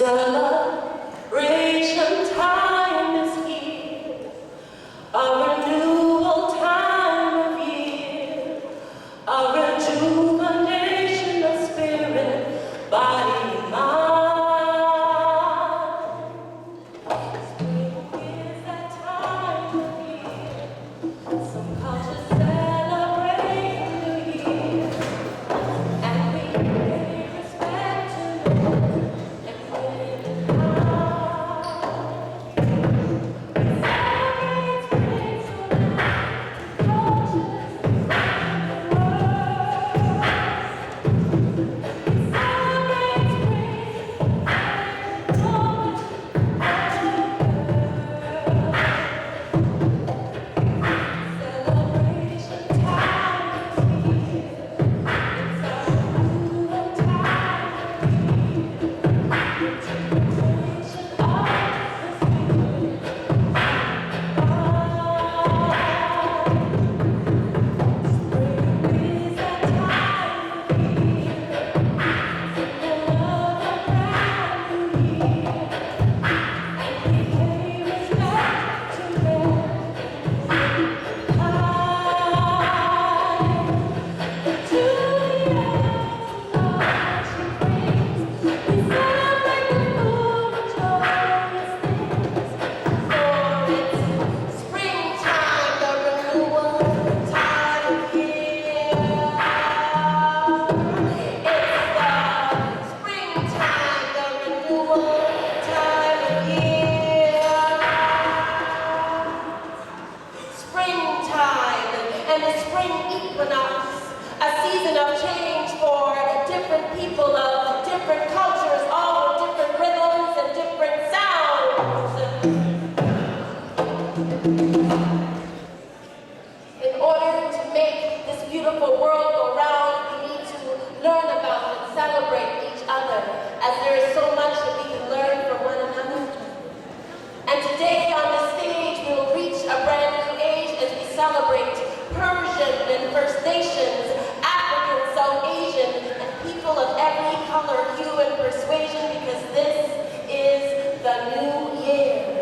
Celebration time is here, a renewal time of year, a rejuvenation of spirit, body, mind. Spring is that time of year, some cultures celebrate New Year, and we pay respect to them and live in celebrate Persian and First Nations, African, South Asian, and people of every color, hue, and persuasion, because this is the new year.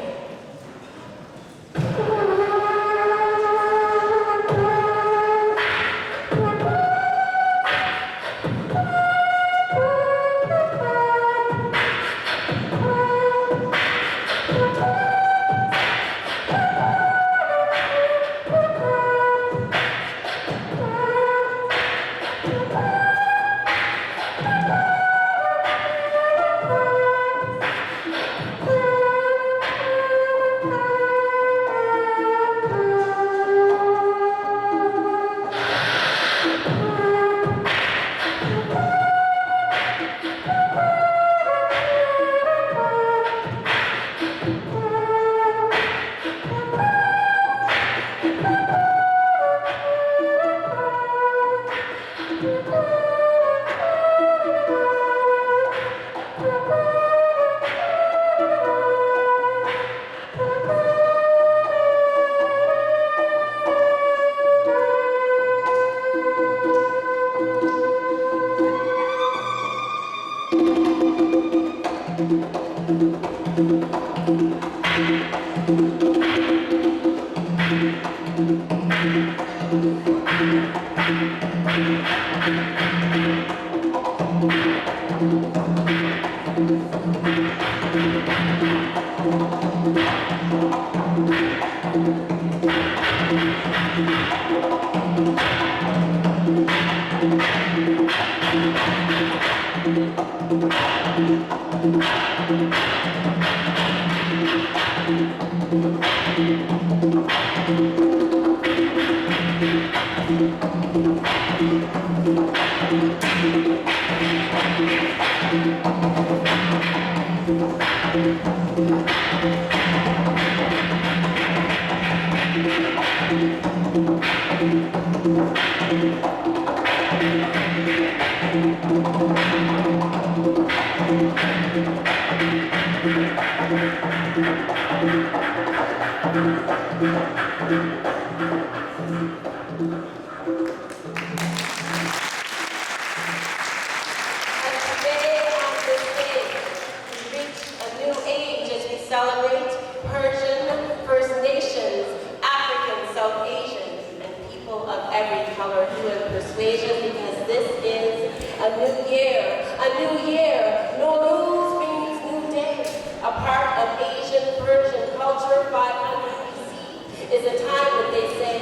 persuasion because this is a new year. A new year. Norooz means new day. A part of Asian Persian culture 500 BC is a time that they say.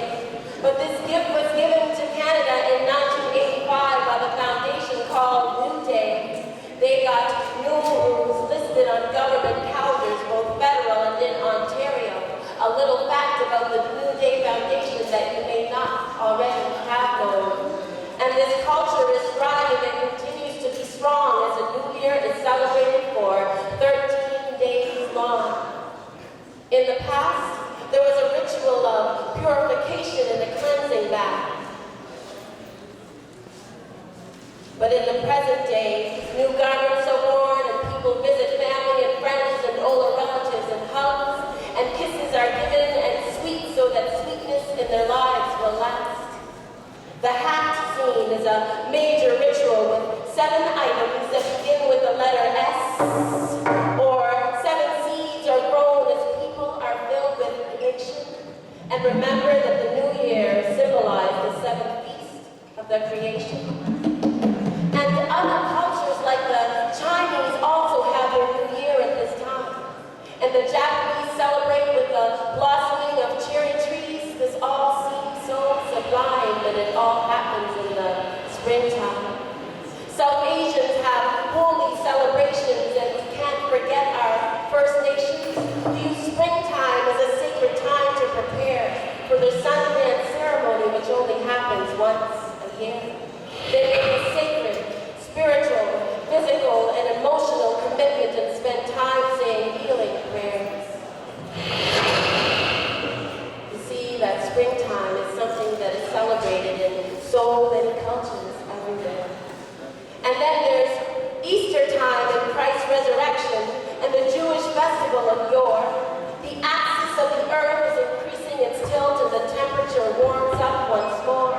But this gift was given to Canada in 1985 by the foundation called New Day. They got Norooz listed on government calendars, both federal and in Ontario. A little fact about the New Day Foundation that you may not already have known. And this culture is thriving and continues to be strong as a new year is celebrated for 13 days long. In the past, there was a ritual of purification and a cleansing bath. But in the present day, new garments are worn and people visit family and friends and older relatives and hugs and kisses are given and sweet so that sweetness in their lives will last. The hat scene is a major ritual with 7 items that begin with the letter S, or 7 seeds are grown as people are filled with creation. And remember that the new year symbolized the 7th feast of the creation. And other cultures like the Chinese also have their new year at this time. And the Japanese celebrate with the blossoming of cherry trees. This all seems so sublime that it all happens in the springtime. South Asians have holy celebrations, and we can't forget our First Nations use springtime as a sacred time to prepare for their sun dance ceremony, which only happens once a year. They make a sacred, spiritual, physical, and emotional commitment and spend time saying healing prayers. You see, that springtime is something that is celebrated in so many cultures everywhere. And then there's Easter time and Christ's resurrection and the Jewish festival of yore. The axis of the earth is increasing its tilt and the temperature warms up once more.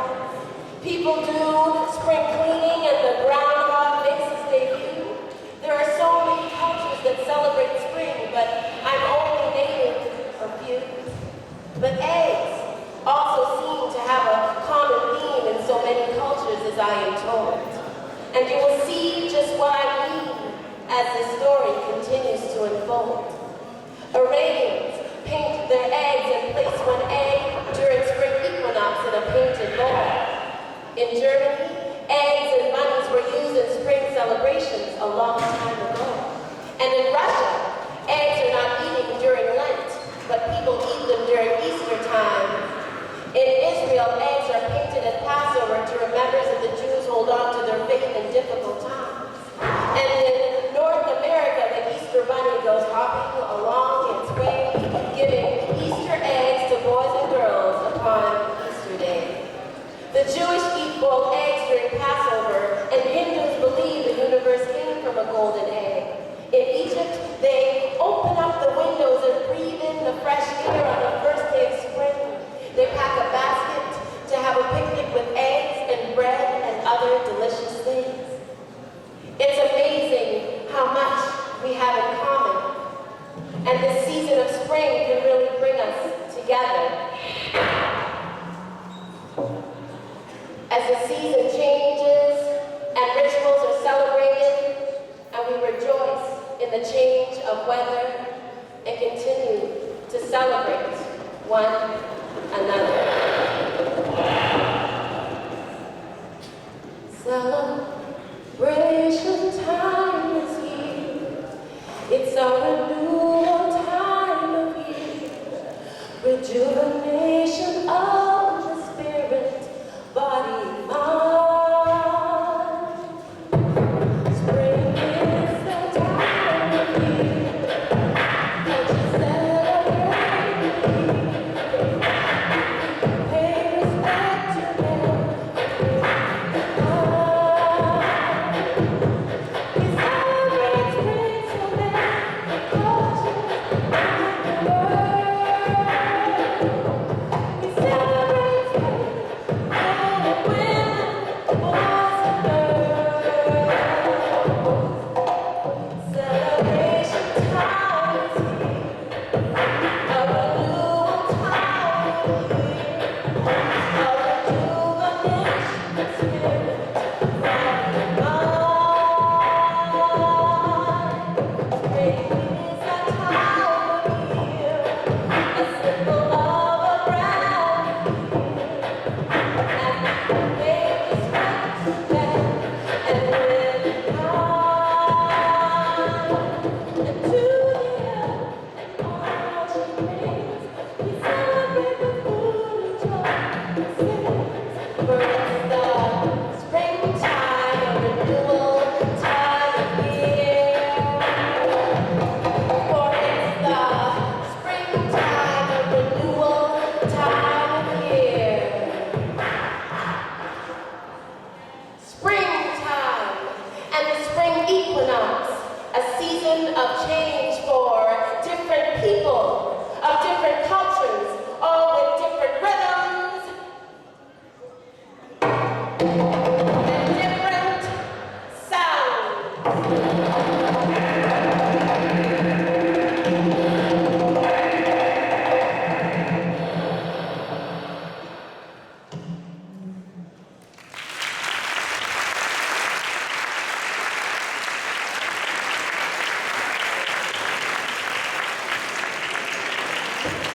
People do spring cleaning and the groundhog makes its debut. There are so many cultures that celebrate spring, but I'm only naming a few. But eggs also seem to have a common theme in so many cultures, as I am told. And you will see just what I mean as the story continues to unfold. Iranians paint their eggs and place one egg during spring equinox in a painted bowl. In Germany, eggs and bunnies were used in spring celebrations a long time ago. And in Russia, eggs are not eaten during Lent, but people eat them during Easter time. In Israel, eggs are painted at Passover to remember that the Jews hold on to their faith in difficult times. And in North America, the Easter bunny goes hopping along its way, giving Easter eggs to boys and girls upon Easter Day. The Jewish eat boiled eggs during Passover, and Hindus believe the universe came from a golden egg. In Egypt, they open up the windows and breathe in the fresh air on the first day of spring. They pack a basket to have a picnic with eggs and bread and other delicious things. It's amazing how much we have in common. And this season of spring can really bring us together. As the season changes and rituals are celebrated, and we rejoice in the change of weather and continue to celebrate one another. Celebration time is here. It's a renewal time of year. Rejuvenation of the spirit, body, mind. Spring is the time of year. Can't you celebrate? Pay respect to them.